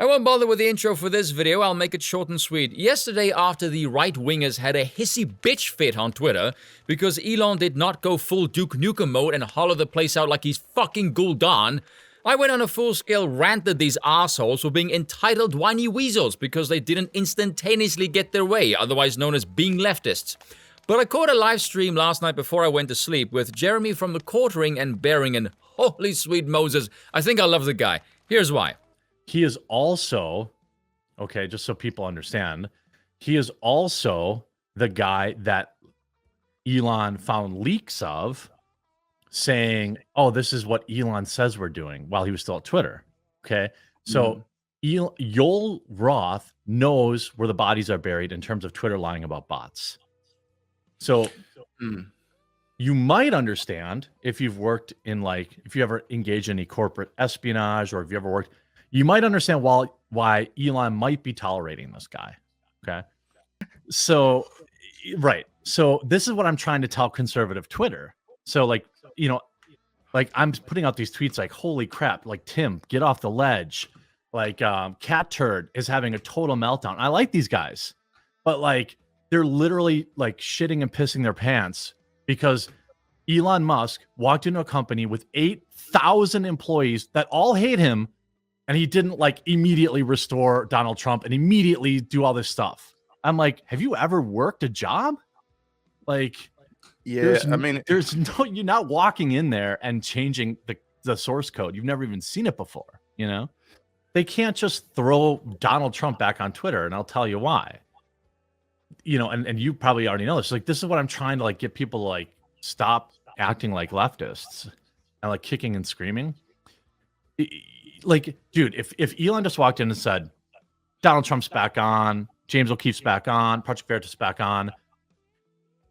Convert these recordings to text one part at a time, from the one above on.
I won't bother with the intro for this video, I'll make it short and sweet. Yesterday, after the right-wingers had a hissy bitch fit on Twitter because Elon did not go full Duke Nukem mode and hollow the place out like he's fucking Gul'dan, I went on a full-scale rant at these assholes for being entitled whiny weasels because they didn't instantaneously get their way, otherwise known as being leftists. But I caught a live stream last night before I went to sleep with Jeremy from the Quartering and Bearing, and holy sweet Moses, I think I love the guy. Here's why. He is also, okay, just so people understand, he is also the guy that Elon found leaks of saying, oh, this is what Elon says we're doing while he was still at Twitter. Okay. So Yoel Roth knows where the bodies are buried in terms of Twitter lying about bots. So you might understand if you've worked in if you ever engage in any corporate espionage or if you ever worked, you might understand why Elon might be tolerating this guy. Okay. So, right. So this is what I'm trying to tell conservative Twitter. So I'm putting out these tweets like, holy crap, like Tim, get off the ledge. Cat Turd is having a total meltdown. I like these guys, but they're literally shitting and pissing their pants because Elon Musk walked into a company with 8,000 employees that all hate him. And he didn't immediately restore Donald Trump and immediately do all this stuff. I'm like, have you ever worked a job? Yeah, there's no, you're not walking in there and changing the source code. You've never even seen it before. You know, they can't just throw Donald Trump back on Twitter, and I'll tell you why. You know, and you probably already know this. This is what I'm trying to get people to stop acting like leftists and kicking and screaming. Dude, if Elon just walked in and said, Donald Trump's back on, James O'Keefe's back on, Project Veritas back on,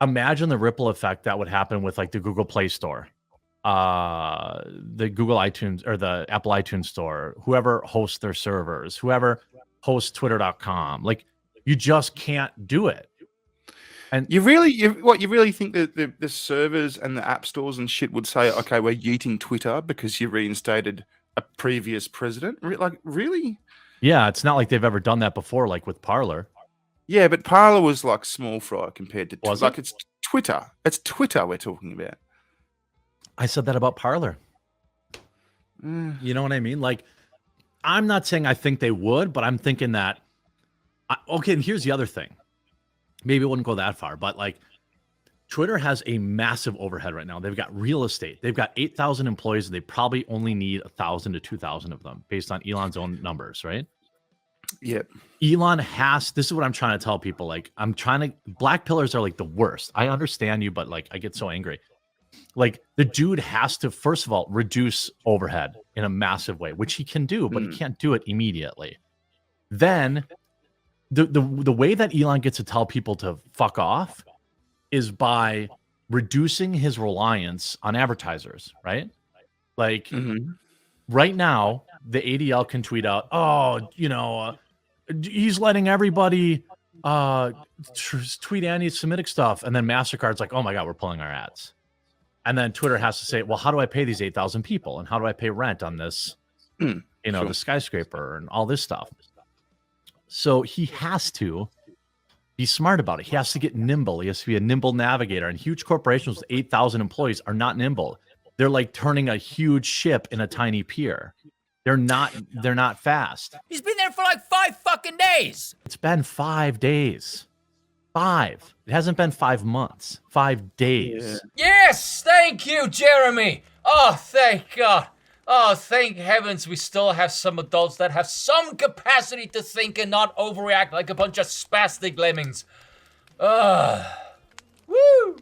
imagine the ripple effect that would happen with the Google Play Store, the Google iTunes or the Apple iTunes Store, whoever hosts their servers, whoever hosts Twitter.com. You just can't do it. And you really think that the servers and the app stores and shit would say, okay, we're yeeting Twitter because you reinstated a previous president? Really? Yeah, it's not like they've ever done that before, with Parler. Yeah, but Parler was small fry compared to it's Twitter. It's Twitter we're talking about. I said that about Parler. You know what I mean? I'm not saying I think they would, but I'm thinking that. Okay, and here's the other thing. Maybe it wouldn't go that far, but Twitter has a massive overhead right now. They've got real estate. They've got 8,000 employees, and they probably only need 1,000 to 2,000 of them based on Elon's own numbers, right? Yep. Elon has, this is what I'm trying to tell people. Black pillars are the worst. I understand you, but I get so angry. The dude has to, first of all, reduce overhead in a massive way, which he can do, but he can't do it immediately. Then the way that Elon gets to tell people to fuck off is by reducing his reliance on advertisers, right? Right now, the ADL can tweet out, he's letting everybody tweet anti-Semitic stuff. And then MasterCard's oh my God, we're pulling our ads. And then Twitter has to say, well, how do I pay these 8,000 people? And how do I pay rent on this, the skyscraper and all this stuff? So he has to be smart about it. He has to get nimble. He has to be a nimble navigator. And huge corporations with 8,000 employees are not nimble. They're turning a huge ship in a tiny pier. They're not fast. He's been there for 5 fucking days. It's been 5 days. 5. It hasn't been 5 months. 5 days. Yeah. Yes, thank you, Jeremy. Oh, thank God. Oh, thank heavens we still have some adults that have some capacity to think and not overreact like a bunch of spastic lemmings. Woo!